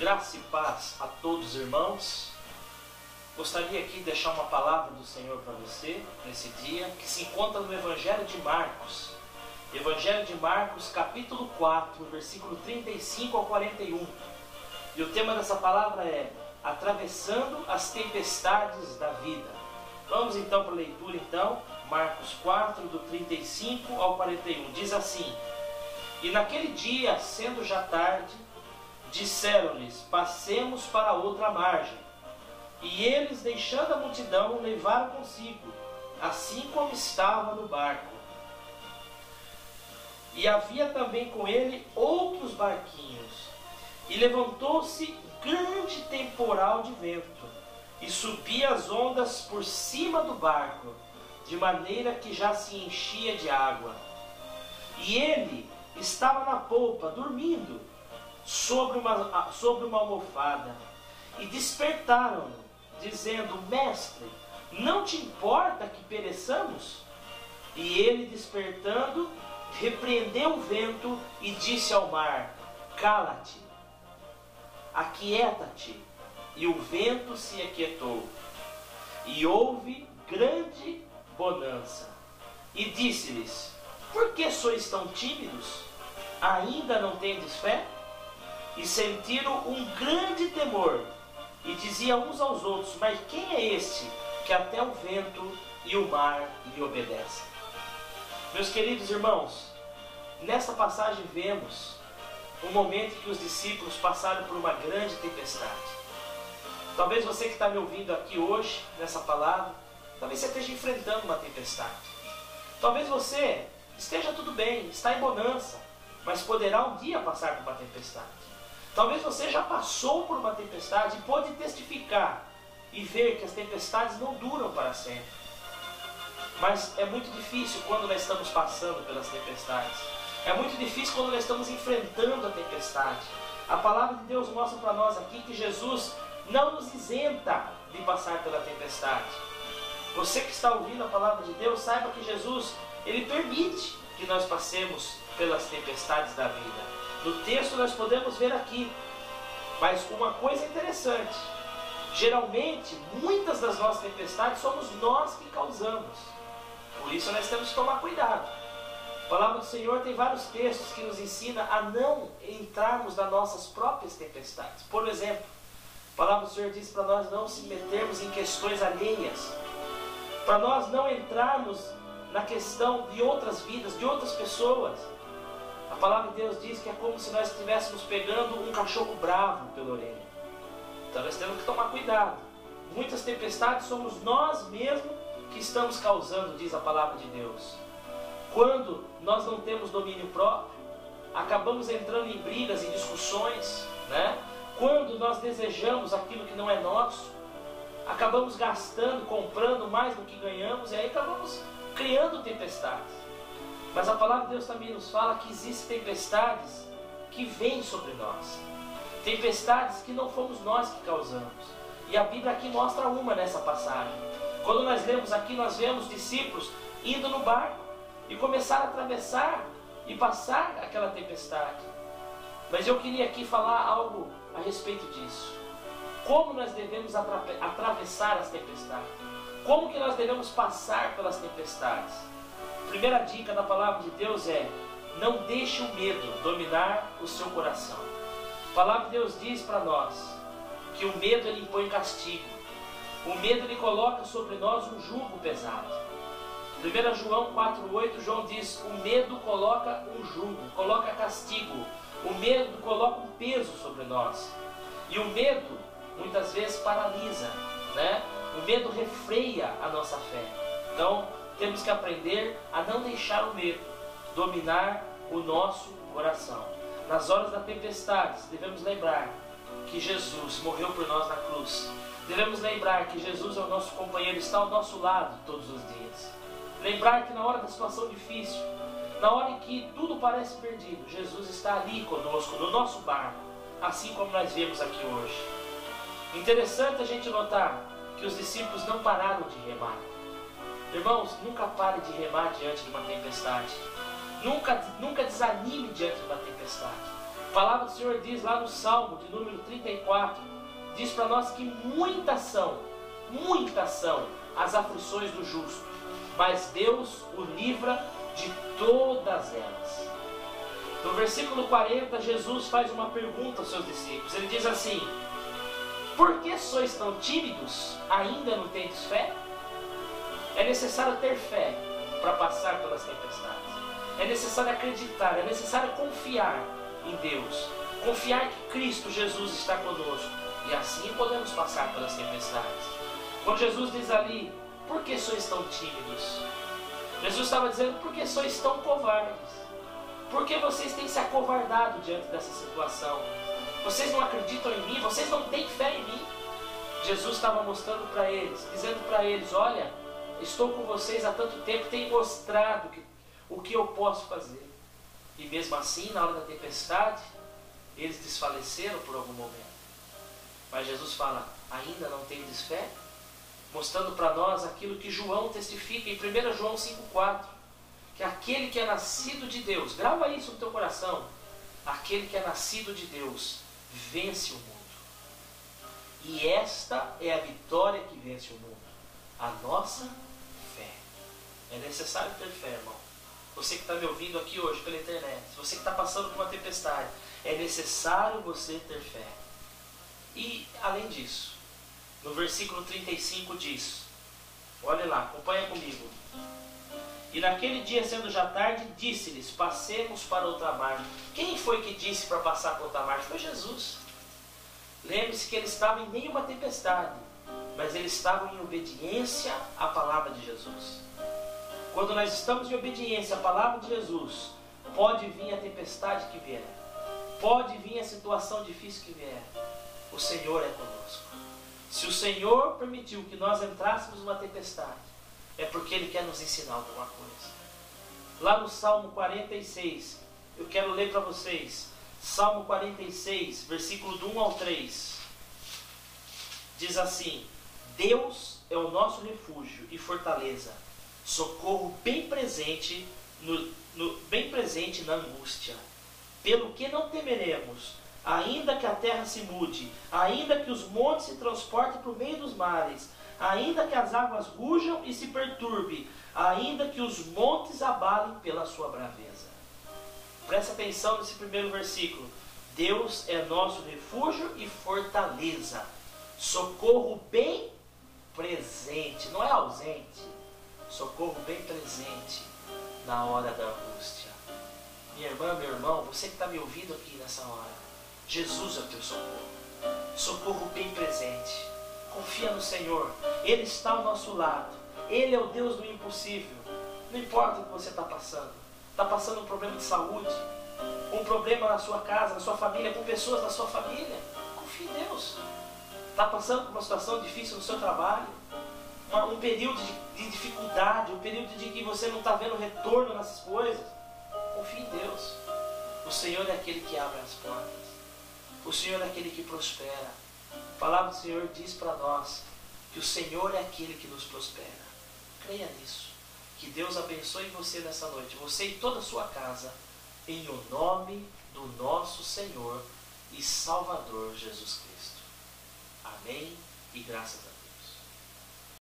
Graça e paz a todos os irmãos. Gostaria aqui de deixar uma palavra do Senhor para você nesse dia, que se encontra no Evangelho de Marcos. Evangelho de Marcos, capítulo 4, versículo 35 ao 41. E o tema dessa palavra é Atravessando as Tempestades da Vida. Vamos então para a leitura Marcos 4, do 35 ao 41. Diz assim: E naquele dia, sendo já tarde, disseram-lhes: Passemos para outra margem. E eles, deixando a multidão, levaram consigo, assim como estava no barco. E havia também com ele outros barquinhos. E levantou-se grande temporal de vento, e subia as ondas por cima do barco, de maneira que já se enchia de água. E ele estava na polpa, dormindo, sobre uma almofada. E despertaram-no, dizendo: Mestre, não te importa que pereçamos? E ele, despertando, repreendeu o vento e disse ao mar: Cala-te, aquieta-te. E o vento se aquietou, e houve grande bonança. E disse-lhes: Por que sois tão tímidos? Ainda não tendes fé? E sentiram um grande temor, e diziam uns aos outros: Mas quem é este que até o vento e o mar lhe obedecem? Meus queridos irmãos, nesta passagem vemos um momento em que os discípulos passaram por uma grande tempestade. Talvez você que está me ouvindo aqui hoje, nessa palavra, talvez você esteja enfrentando uma tempestade. Talvez você esteja tudo bem, está em bonança, mas poderá um dia passar por uma tempestade. Talvez você já passou por uma tempestade e pode testificar e ver que as tempestades não duram para sempre. Mas é muito difícil quando nós estamos passando pelas tempestades. É muito difícil quando nós estamos enfrentando a tempestade. A palavra de Deus mostra para nós aqui que Jesus não nos isenta de passar pela tempestade. Você que está ouvindo a palavra de Deus, saiba que Jesus, Ele permite que nós passemos pelas tempestades da vida. No texto nós podemos ver aqui, mas uma coisa interessante: geralmente, muitas das nossas tempestades somos nós que causamos. Por isso nós temos que tomar cuidado. A palavra do Senhor tem vários textos que nos ensinam a não entrarmos nas nossas próprias tempestades. Por exemplo, a palavra do Senhor diz para nós não se metermos em questões alheias, para nós não entrarmos na questão de outras vidas, de outras pessoas. A palavra de Deus diz que é como se nós estivéssemos pegando um cachorro bravo pela orelha. Então nós temos que tomar cuidado. Muitas tempestades somos nós mesmos que estamos causando, diz a palavra de Deus. Quando nós não temos domínio próprio, acabamos entrando em brigas e discussões, né? Quando nós desejamos aquilo que não é nosso, acabamos gastando, comprando mais do que ganhamos, e aí acabamos criando tempestades. Mas a palavra de Deus também nos fala que existem tempestades que vêm sobre nós. Tempestades que não fomos nós que causamos. E a Bíblia aqui mostra uma nessa passagem. Quando nós lemos aqui, nós vemos discípulos indo no barco e começaram a atravessar e passar aquela tempestade. Mas eu queria aqui falar algo a respeito disso. Como nós devemos atravessar as tempestades? Como que nós devemos passar pelas tempestades? Primeira dica da palavra de Deus é: não deixe o medo dominar o seu coração. A palavra de Deus diz para nós que o medo ele impõe castigo. O medo ele coloca sobre nós um jugo pesado. 1 João 4,8, João diz: o medo coloca um jugo, coloca castigo. O medo coloca um peso sobre nós. E o medo muitas vezes paralisa, né? O medo refreia a nossa fé. Então temos que aprender a não deixar o medo dominar o nosso coração. Nas horas da tempestade, devemos lembrar que Jesus morreu por nós na cruz. Devemos lembrar que Jesus é o nosso companheiro, está ao nosso lado todos os dias. Lembrar que na hora da situação difícil, na hora em que tudo parece perdido, Jesus está ali conosco, no nosso barco, assim como nós vemos aqui hoje. Interessante a gente notar que os discípulos não pararam de remar. Irmãos, nunca pare de remar diante de uma tempestade. Nunca desanime diante de uma tempestade. A palavra do Senhor diz lá no Salmo de número 34, diz para nós que muitas são as aflições do justo, mas Deus o livra de todas elas. No versículo 40, Jesus faz uma pergunta aos seus discípulos. Ele diz assim: por que sois tão tímidos? Ainda não tendes fé? É necessário ter fé para passar pelas tempestades. É necessário acreditar, é necessário confiar em Deus. Confiar que Cristo Jesus está conosco. E assim podemos passar pelas tempestades. Quando Jesus diz ali: por que sois tão tímidos? Jesus estava dizendo: por que sois tão covardes? Por que vocês têm se acovardado diante dessa situação? Vocês não acreditam em mim? Vocês não têm fé em mim? Jesus estava mostrando para eles, dizendo para eles: olha, estou com vocês há tanto tempo, tenho mostrado o que eu posso fazer. E mesmo assim, na hora da tempestade, eles desfaleceram por algum momento. Mas Jesus fala: ainda não tendes fé? Mostrando para nós aquilo que João testifica em 1 João 5,4. Que aquele que é nascido de Deus, grava isso no teu coração, aquele que é nascido de Deus vence o mundo. E esta é a vitória que vence o mundo: a nossa fé. É necessário ter fé, irmão. Você que está me ouvindo aqui hoje pela internet, você que está passando por uma tempestade, é necessário você ter fé. E além disso, no versículo 35 diz, olha lá, acompanha comigo. E naquele dia, sendo já tarde, disse-lhes: passemos para outra margem. Quem foi que disse para passar para outra margem? Foi Jesus. Lembre-se que ele estava em meio a uma tempestade, mas eles estavam em obediência à palavra de Jesus. Quando nós estamos em obediência à palavra de Jesus, pode vir a tempestade que vier, pode vir a situação difícil que vier, o Senhor é conosco. Se o Senhor permitiu que nós entrássemos numa tempestade, é porque Ele quer nos ensinar alguma coisa. Lá no Salmo 46, eu quero ler para vocês. Salmo 46, versículo do 1 ao 3. Diz assim: Deus é o nosso refúgio e fortaleza, socorro bem presente na angústia. Pelo que não temeremos, ainda que a terra se mude, ainda que os montes se transportem por meio dos mares, ainda que as águas rujam e se perturbem, ainda que os montes abalem pela sua braveza. Presta atenção nesse primeiro versículo. Deus é nosso refúgio e fortaleza, socorro bem presente, não é ausente, socorro bem presente na hora da angústia. Minha irmã, meu irmão, você que está me ouvindo aqui nessa hora, Jesus é o teu socorro, socorro bem presente. Confia no Senhor, Ele está ao nosso lado, Ele é o Deus do impossível. Não importa o que você está passando um problema de saúde, um problema na sua casa, na sua família, com pessoas da sua família, confia em Deus. Está passando por uma situação difícil no seu trabalho, um período de dificuldade, um período de que você não está vendo retorno nessas coisas, confia em Deus. O Senhor é aquele que abre as portas, o Senhor é aquele que prospera. A palavra do Senhor diz para nós que o Senhor é aquele que nos prospera. Creia nisso. Que Deus abençoe você nessa noite, você e toda a sua casa, em o nome do nosso Senhor e Salvador Jesus Cristo. Amém e graças a Deus.